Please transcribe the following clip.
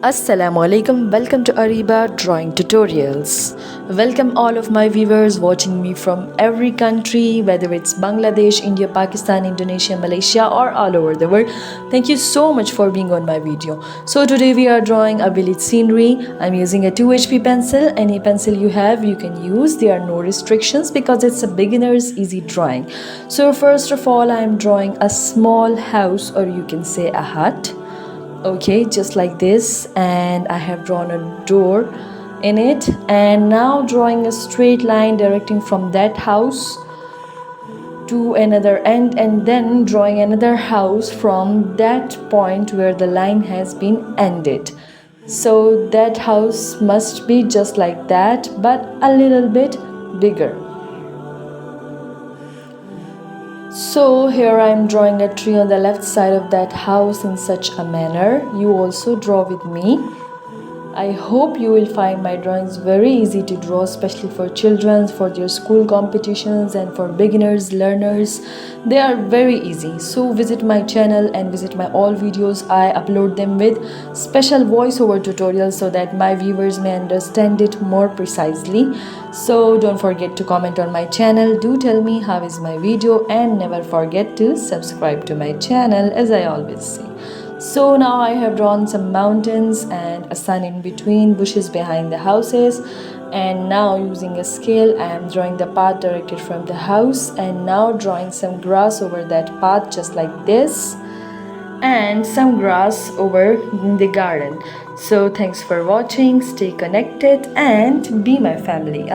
Assalamu alaikum, welcome to Areeba Drawing Tutorials. Welcome all of my viewers watching me from every country, whether it's Bangladesh, India, Pakistan, Indonesia, Malaysia or all over the world. Thank you so much for being on my video. So today we are drawing a village scenery. I'm using a 2HB pencil. Any pencil you have you can use. There are no restrictions because it's a beginner's easy drawing. So first of all I am drawing a small house, or you can say a hut. Okay, just like this, and I have drawn a door in it, and now drawing a straight line directing from that house to another end, and then drawing another house from that point where the line has been ended. So that house must be just like that, but a little bit bigger. So here I am drawing a tree on the left side of that house in such a manner. You also draw with me. I hope you will find my drawings very easy to draw, especially for children, for their school competitions and for beginners, learners. They are very easy. So visit my channel and visit my all videos. I upload them with special voiceover tutorials so that my viewers may understand it more precisely. So don't forget to comment on my channel. Do tell me how is my video, and never forget to subscribe to my channel, as I always say. So now I have drawn some mountains and a sun in between, bushes behind the houses, and now using a scale I am drawing the path directed from the house, and now drawing some grass over that path just like this, and some grass over in the garden. So thanks for watching, stay connected and be my family.